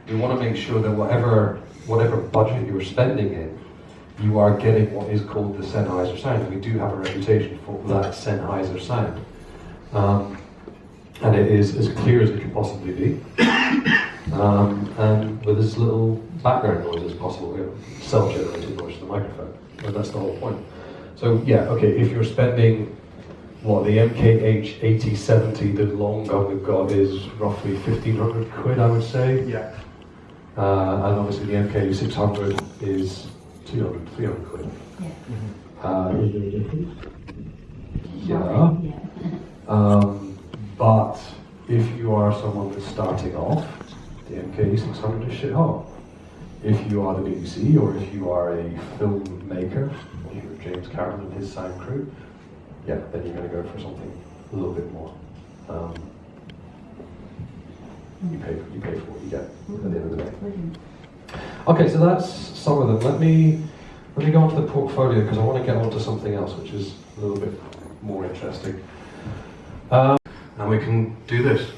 we want to make sure that whatever budget you're spending in, you are getting what is called the Sennheiser sound. We do have a reputation for that Sennheiser sound. And it is as clear as it can possibly be. And with as little background noise as possible, self-generated noise to the microphone. And that's the whole point. So yeah, okay, if you're spending, the MKH 8070, the long gun we've got is roughly 1,500 quid, I would say. Yeah. And obviously the MK 600 is 200, 300 quid. Yeah. Is there a difference? Yeah. But if you are someone that's starting off, the MK 600 is shit hot. If you are the BBC, or if you are a filmmaker, or you're James Cameron and his sound crew, yeah, then you're going to go for something a little bit more. You pay for what you get at the end of the day. Okay, so that's some of them. Let me go on to the portfolio, because I want to get on to something else which is a little bit more interesting. And we can do this.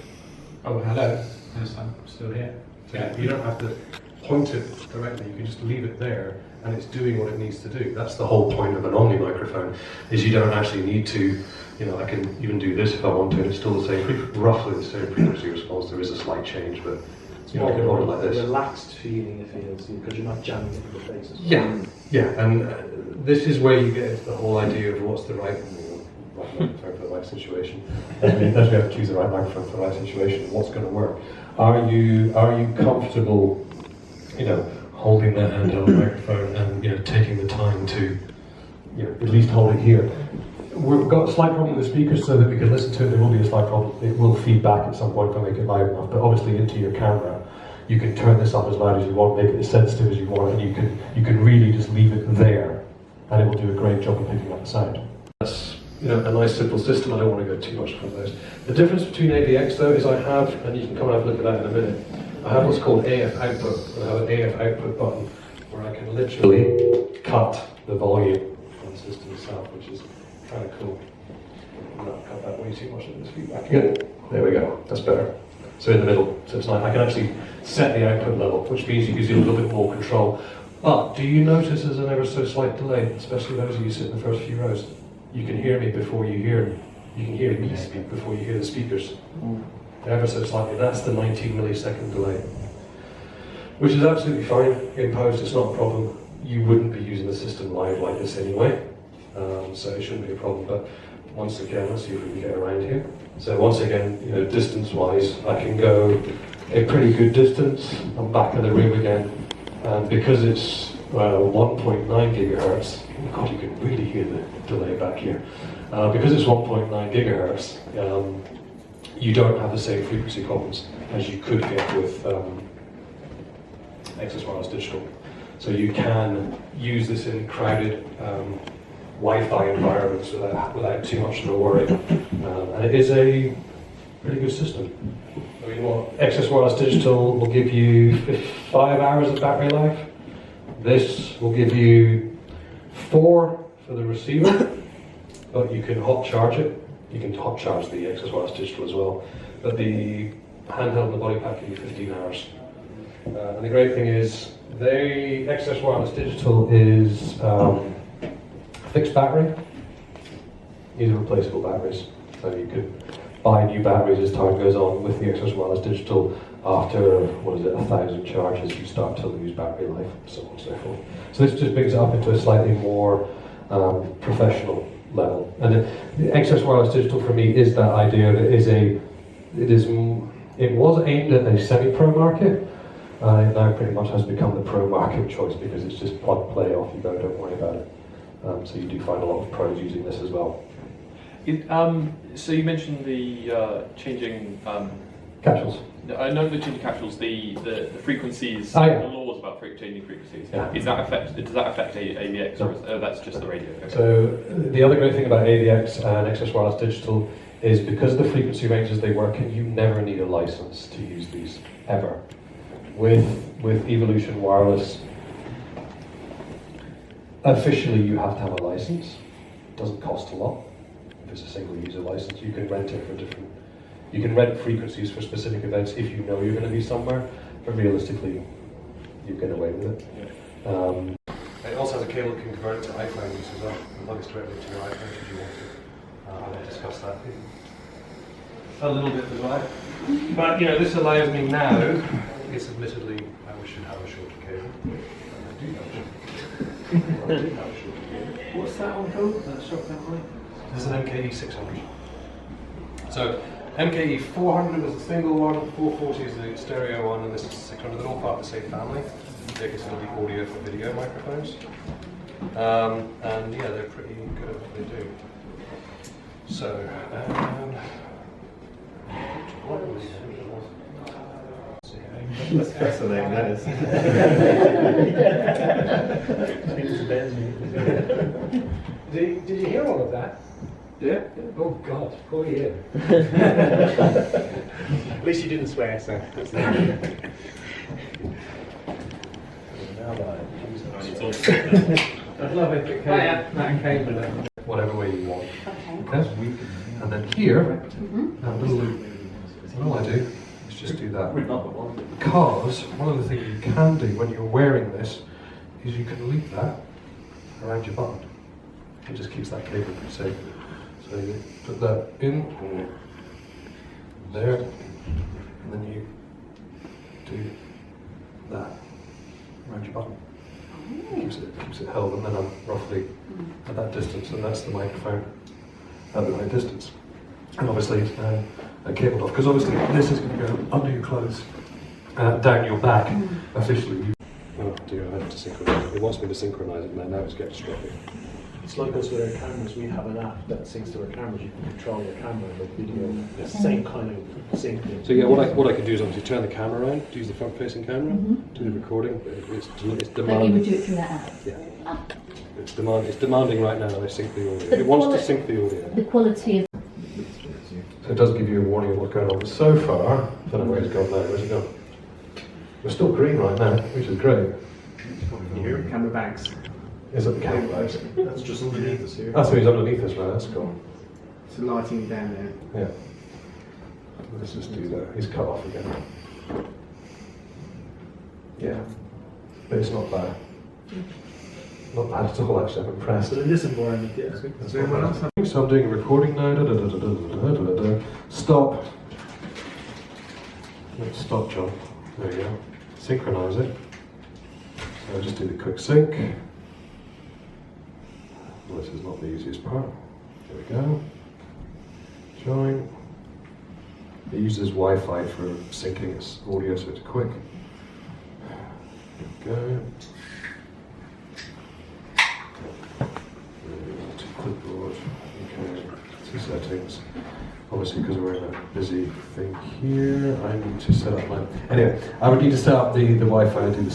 Oh, hello. Yes, I'm still here. Yeah, you don't have to point it directly, you can just leave it there and it's doing what it needs to do. That's the whole point of an Omni microphone, is you don't actually need to, I can even do this if I want to, and it's still the same, roughly the same frequency response. There is a slight change, but It's I more can hold it like this. relaxed feeling, it feels, because you're not jamming it in the face. Yeah, and this is where you get into the whole idea of what's the right microphone for the right situation. As we have to choose the right microphone for the right situation, and what's going to work. Are you comfortable, holding that handheld microphone and taking the time to, at least hold it here? We've got a slight problem with the speakers, so that we can listen to it. There will be a slight problem. It will feed back at some point if I make it loud enough. But obviously, into your camera, you can turn this up as loud as you want, make it as sensitive as you want, and you can really just leave it there, and it will do a great job of picking up the sound. That's a nice simple system. I don't want to go too much from those. The difference between AVX though is I have, and you can come and have a look at that in a minute, I have what's called AF output, and I have an AF output button where I can literally cut the volume on the system itself, which is kind of cool. I'm not cut that way too much of this feedback. Good. There we go. That's better. So in the middle. So it's nice. I can actually set the output level, which means you gives you a little bit more control. But do you notice there's an ever so slight delay, especially those of you sitting in the first few rows? You can hear me before you hear me. You can hear me speak before you hear the speakers. Ever so slightly. That's the 19 millisecond delay. Which is absolutely fine. In post, it's not a problem. You wouldn't be using the system live like this anyway. So it shouldn't be a problem. But once again, let's see if we can get around here. So once again, distance-wise, I can go a pretty good distance. I'm back in the room again. And because it's 1.9 gigahertz, oh God, you can really hear the delay back here. Because it's 1.9 gigahertz, you don't have the same frequency problems as you could get with Access Wireless Digital. So you can use this in crowded Wi-Fi environments without too much of a worry. And it is a pretty good system. I mean, Access Wireless Digital will give you 5 hours of battery life. This will give you 4 for the receiver, but you can hot charge it. You can hot charge the Access Wireless Digital as well. But the handheld and the body pack give you 15 hours. And the great thing is, the Access Wireless Digital is fixed battery. These are replaceable batteries. So you could buy new batteries as time goes on with the Access Wireless Digital. After, 1,000 charges, you start to lose battery life, so on and so forth. So this just brings it up into a slightly more professional level. And the Access Wireless Digital for me is that idea that it was aimed at a semi-pro market. It now pretty much has become the pro market choice because it's just plug, play, off you go, don't worry about it. So you do find a lot of pros using this as well. So you mentioned the changing capsules. I know the changing capsules, the frequencies, oh, yeah. The laws about changing frequencies. Yeah. Does that affect AVX, or that's just the radio? Okay. So the other great thing about AVX and Access Wireless Digital is because of the frequency ranges they work in, you never need a license to use these, ever. With Evolution Wireless, officially you have to have a license. It doesn't cost a lot. If it's a single user license, you can rent it for different. You can rent frequencies for specific events if you know you're going to be somewhere, but realistically, you get away with it. It also has a cable that can convert it to iPhone use as well. You can plug it directly to your iPhone if you want to. I'll discuss that a little bit as well. But this allows me now, it's admittedly, we should have a shorter cable. I do have a shorter cable. What's that on code? That shotgun light? This is an MKE 600. So MKE 400 is the single one, 440 is the stereo one, and this is 600. They're all part of the same family. They consider the audio for video microphones. And yeah, they're pretty good at what they do. So, That's fascinating, that is. Did you hear all of that? Yeah. Oh God, poor you. At least you didn't swear, so. I'd love it if it came, that came with it. Whatever way you want. Okay. Okay? And then here, that little loop, and all I do is just do that. Because one of the things you can do when you're wearing this is you can loop that around your button. It just keeps that cable pretty safe. So you put that in there, and then you do that around your button. Keeps it held, and then I'm roughly at that distance, and that's the microphone at the right distance. And obviously it's now cabled off, because obviously this is going to go under your clothes, down your back. Officially, oh dear, I have to synchronize it. It wants me to synchronize it, and now it's getting distracted. It's like us with our cameras. We have an app that syncs to our cameras. You can control your camera with video. It's the same kind of sync. So yeah, what I can do is obviously turn the camera around, use the front-facing camera, do the recording. But it's But you would demanding. do it through that app. Yeah. Ah. It's demanding right now that I sync the audio. But It wants to quali- sync the audio. The quality of So it does give you a warning of what's going on. But so far, I don't know where it's gone now. Where's it gone? We're still green right now, which is great. You hear camera bags. Is it the camera bags? That's just underneath us here. That's what he's underneath us now. That's cool. It's lighting down there. Yeah. Let's just do that. He's cut off again. Yeah. But it's not bad. Not bad at all, actually. I'm impressed. But in this environment, yeah, it's good. That's not bad. So I'm doing a recording now. Stop. Let's stop, John. There you go. Synchronize it. So I'll just do the quick sync. Well, this is not the easiest part. There we go. Join. It uses Wi-Fi for syncing its audio, so it's quick. There we go. To clipboard. Okay. To settings. Obviously, because we're in a busy thing here, I need to set up my. Anyway, I would need to set up the Wi-Fi and do the